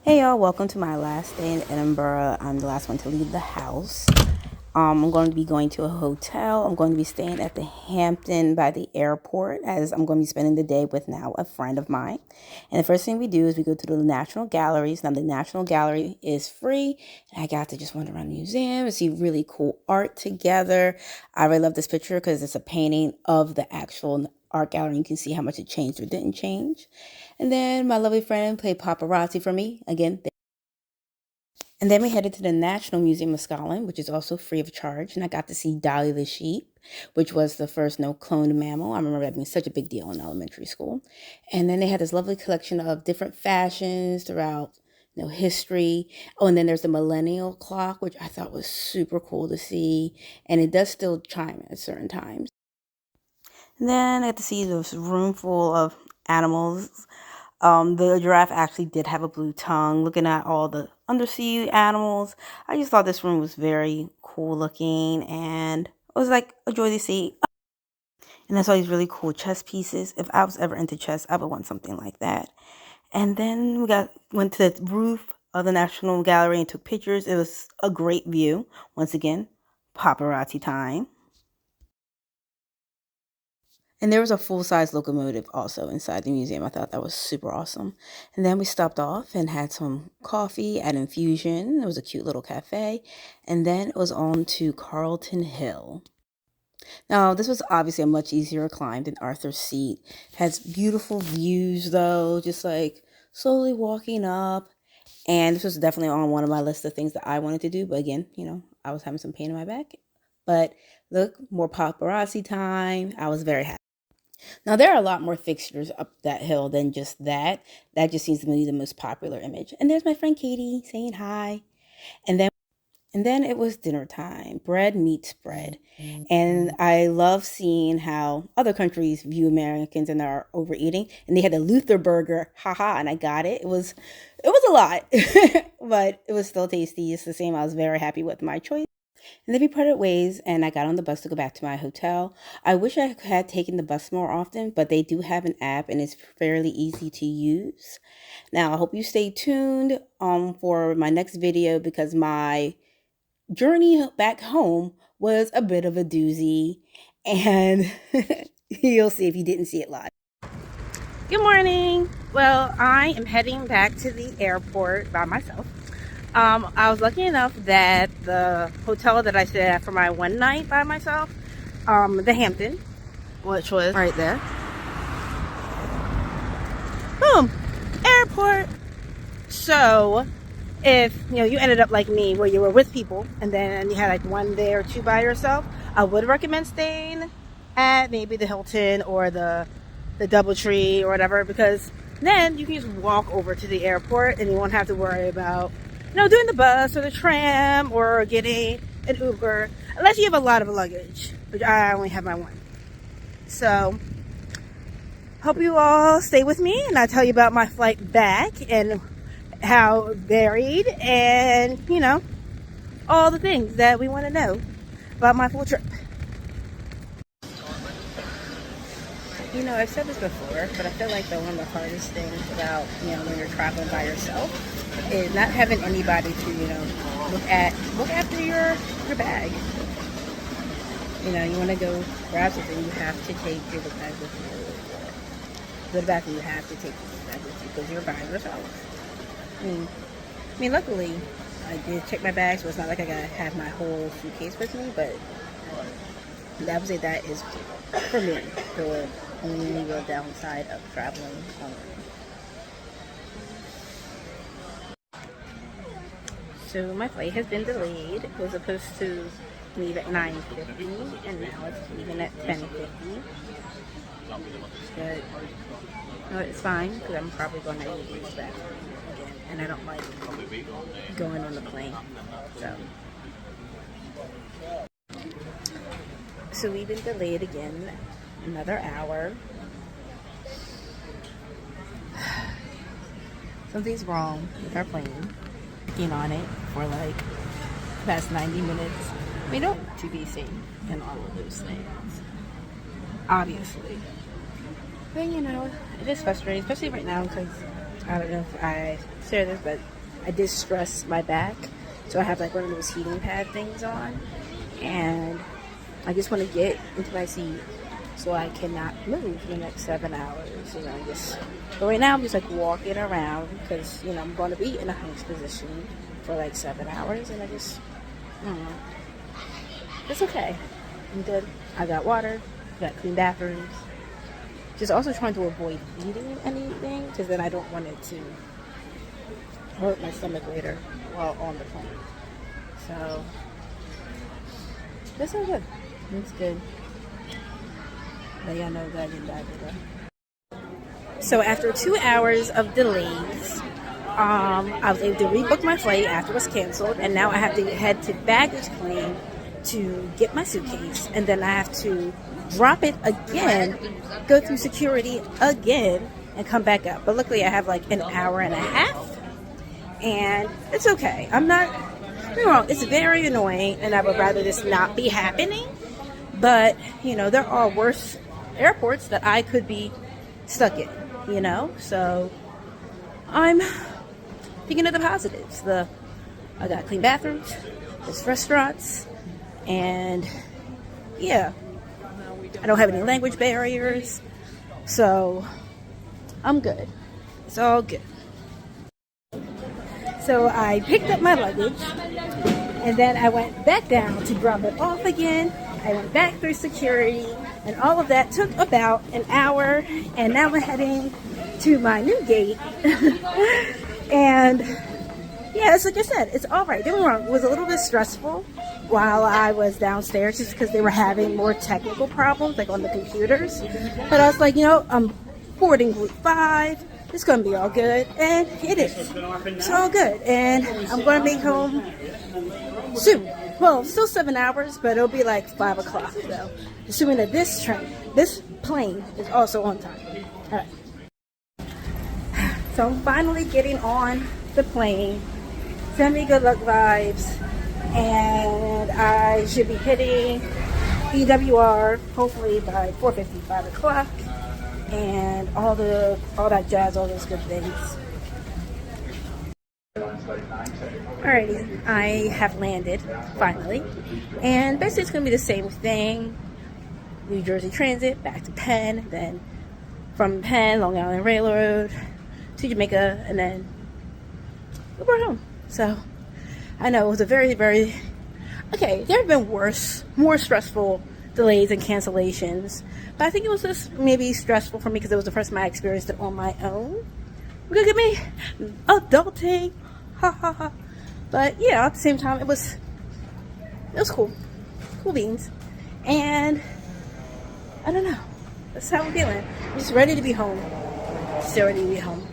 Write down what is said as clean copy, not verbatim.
Hey y'all, welcome to my last day in Edinburgh. I'm the last one to leave the house. I'm going to be going to a hotel. I'm going to be staying at the Hampton by the airport, as I'm going to be spending the day with now a friend of mine. And the first thing we do is we go to the National Galleries. Now the National Gallery is free, and I got to just wander around the museum and see really cool art together. I really love this picture because it's a painting of the actual art gallery. You can see how much it changed or didn't change. And then my lovely friend played paparazzi for me again. And then we headed to the National Museum of Scotland, which is also free of charge. And I got to see Dolly the sheep, which was the first cloned mammal. I remember that being such a big deal in elementary school. And then they had this lovely collection of different fashions throughout history. Oh, and then there's the millennial clock, which I thought was super cool to see. And it does still chime at certain times. And then I got to see this room full of animals. The giraffe actually did have a blue tongue. Looking at all the undersea animals, I just thought this room was very cool looking, and it was like a joy to see. And I saw these really cool chess pieces. If I was ever into chess, I would want something like that. And then went to the roof of the National Gallery and took pictures. It was a great view. Once again, paparazzi time. And there was a full-size locomotive also inside the museum. I thought that was super awesome. And then we stopped off and had some coffee at Infusion. It was a cute little cafe. And then it was on to Carlton Hill. Now, this was obviously a much easier climb than Arthur's Seat. It has beautiful views, though, just like slowly walking up. And this was definitely on one of my list of things that I wanted to do. But again, I was having some pain in my back. But look, more paparazzi time. I was very happy. Now, there are a lot more fixtures up that hill than just that. That just seems to be the most popular image. And there's my friend Katie saying hi. And then it was dinner time. Bread meets bread. And I love seeing how other countries view Americans and are overeating. And they had the Luther burger, haha, and I got it. It was a lot, but it was still tasty. It's the same. I was very happy with my choice. And then we parted ways, and I got on the bus to go back to my hotel. I wish I had taken the bus more often, but they do have an app, and it's fairly easy to use. Now, I hope you stay tuned for my next video, because my journey back home was a bit of a doozy, and you'll see if you didn't see it live. Good morning. Well, I am heading back to the airport by myself. I was lucky enough that the hotel that I stayed at for my one night by myself, the Hampton, which was right there. Boom, airport. So if you ended up like me, where you were with people and then you had like one day or two by yourself, I would recommend staying at maybe the Hilton or the DoubleTree or whatever, because then you can just walk over to the airport and you won't have to worry about doing the bus or the tram or getting an Uber, unless you have a lot of luggage, which I only have my one. So hope you all stay with me and I'll tell you about my flight back and how varied and all the things that we want to know about my full trip. I've said this before, but I feel like one of the hardest things about when you're traveling by yourself is not having anybody to look after your bag. You want to go grab something, you have to take your book bag with you. The bathroom, you have to take your book bag with you because you're by yourself. I mean, luckily I did check my bag, so it's not like I gotta have my whole suitcase with me. But I would say that is, for me, the only real downside of traveling alone. So my flight has been delayed. It was supposed to leave at 9:50, and now it's leaving at 10:50. But it's fine, because I'm probably going to use that again, and I don't like going on the plane. So we've been delayed again, another hour. Something's wrong with our plane. Working on it for like the past 90 minutes. We don't to be safe and all of those things, obviously. But it is frustrating, especially right now, because I don't know if I share this, but I did stress my back. So I have like one of those heating pad things on. And I just want to get into my seat so I cannot move for the next 7 hours. But right now I'm just like walking around because, I'm going to be in a hunched position for like 7 hours. And I don't know. It's okay. I'm good. I got water. Got clean bathrooms. Just also trying to avoid eating anything because then I don't want it to hurt my stomach later while on the plane. So that's all good. It's good. But y'all know that I didn't die today. So after 2 hours of delays, I was able to rebook my flight after it was canceled, and now I have to head to baggage claim to get my suitcase, and then I have to drop it again, go through security again, and come back up. But luckily I have like an hour and a half, and it's okay. I'm not wrong. It's very annoying, and I would rather this not be happening. But, there are worse airports that I could be stuck in, So I'm thinking of the positives. I got clean bathrooms, there's restaurants, and yeah, I don't have any language barriers. So I'm good. It's all good. So I picked up my luggage, and then I went back down to drop it off again. I went back through security, and all of that took about an hour, and now we're heading to my new gate. And yeah, it's like I said, it's all right. Don't get me wrong, it was a little bit stressful while I was downstairs just because they were having more technical problems, like on the computers. But I was like, I'm boarding group 5. It's going to be all good. And it is. It's all good. And I'm going to be home soon. Well, still 7 hours, but it'll be like 5 o'clock, though. Assuming that this plane is also on time. All right. So I'm finally getting on the plane. Send me good luck vibes. And I should be hitting EWR hopefully by 4:50, 5 o'clock. And all that jazz, all those good things. Alrighty, I have landed finally, and basically it's gonna be the same thing. New Jersey Transit back to Penn, then from Penn, Long Island Railroad to Jamaica, and then we're home. So I know it was a very, very okay. There have been worse, more stressful delays and cancellations, but I think it was just maybe stressful for me because it was the first time I experienced it on my own. Look at me, adulting, ha ha ha. But yeah, at the same time, it was cool beans, and I don't know. That's how I'm feeling. I'm just ready to be home. Still ready to be home.